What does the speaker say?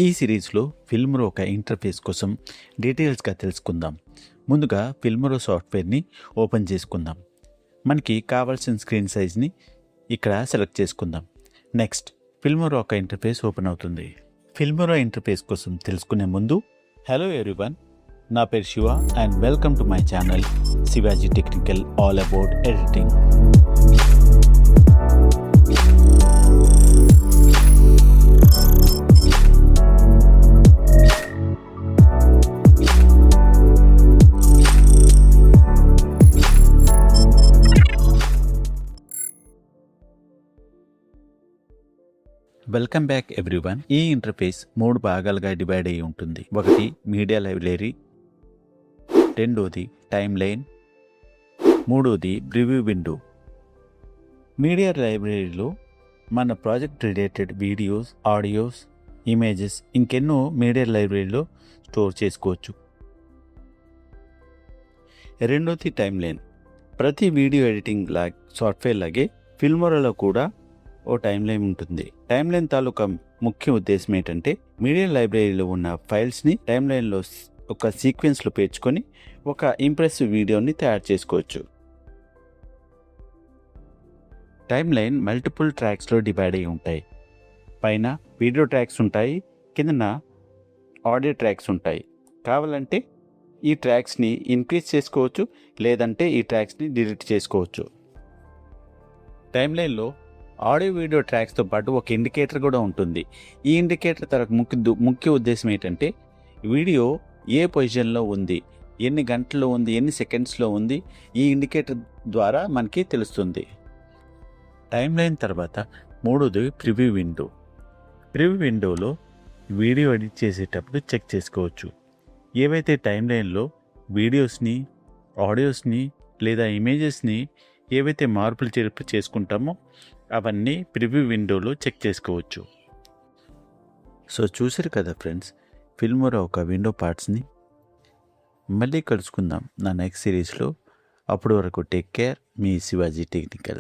ఈ సిరీస్లో ఫిల్మ్రో ఒక ఇంటర్ఫేస్ కోసం డీటెయిల్స్గా తెలుసుకుందాం. ముందుగా ఫిల్మ్రో సాఫ్ట్వేర్ని ఓపెన్ చేసుకుందాం. మనకి కావాల్సిన స్క్రీన్ సైజ్ని ఇక్కడ సెలెక్ట్ చేసుకుందాం. నెక్స్ట్ ఫిల్మ్రో ఒక ఇంటర్ఫేస్ ఓపెన్ అవుతుంది. ఫిల్మ్రో ఇంటర్ఫేస్ కోసం తెలుసుకునే ముందు హలో ఎవ్రీవన్, నా పేరు Shiva and welcome to my channel Shivaji technical all about editing. Welcome back everyone. ఈ ఇంటర్ఫేస్ 3 భాగాలుగా డివైడ్ అయి ఉంటుంది. ఒకటి మీడియా లైబ్రరీ, రెండోది టైమ్ లైన్, మూడోది ప్రివ్యూ విండో. మీడియా లైబ్రరీలో మన project related videos, audios, images ఇంకెన్నో మీడియా లైబ్రరీలో స్టోర్ చేసుకోవచ్చు. రెండోది టైమ్ లైన్. ప్రతి వీడియో ఎడిటింగ్ సాఫ్ట్వేర్ లాగే ఫిల్మ్రోలో కూడా ఓ టైమ్ లైన్ ఉంటుంది. టైమ్ లైన్ తాలూకా ముఖ్య ఉద్దేశం ఏంటంటే మీడియా లైబ్రరీలో ఉన్న ఫైల్స్ని టైమ్ లైన్లో ఒక సీక్వెన్స్లో పేర్చుకొని ఒక ఇంప్రెసివ్ వీడియోని తయారు చేసుకోవచ్చు. టైమ్ లైన్ మల్టిపుల్ ట్రాక్స్లో డివైడ్ అయి ఉంటాయి. పైన వీడియో ట్రాక్స్ ఉంటాయి, కిందన ఆడియో ట్రాక్స్ ఉంటాయి. కావాలంటే ఈ ట్రాక్స్ని ఇంక్రీజ్ చేసుకోవచ్చు, లేదంటే ఈ ట్రాక్స్ని డిలీట్ చేసుకోవచ్చు. టైమ్ లైన్లో ఆడియో వీడియో ట్రాక్స్తో పాటు ఒక ఇండికేటర్ కూడా ఉంటుంది. ఈ ఇండికేటర్ తన ముఖ్య ఉద్దేశం ఏంటంటే వీడియో ఏ పొజిషన్లో ఉంది, ఎన్ని గంటల్లో ఉంది, ఎన్ని సెకండ్స్లో ఉంది, ఈ ఇండికేటర్ ద్వారా మనకి తెలుస్తుంది. టైమ్ లైన్ తర్వాత మూడోది ప్రివ్యూ విండో. ప్రివ్యూ విండోలో వీడియో ఎడిట్ చేసేటప్పుడు చెక్ చేసుకోవచ్చు. ఏవైతే టైమ్ లైన్లో వీడియోస్ని, ఆడియోస్ని లేదా ఇమేజెస్ని ఏవైతే మార్పులు చేర్పు చేసుకుంటామో అవన్నీ ప్రివ్యూ విండోలో చెక్ చేసుకోవచ్చు. సో చూసారు కదా ఫ్రెండ్స్, ఫిల్మ్రో ఒక విండో పార్ట్స్ని. మళ్ళీ కలుసుకుందాం నా నెక్స్ట్ సిరీస్లో. అప్పటి వరకు టేక్ కేర్, మీ శివాజీ టెక్నికల్.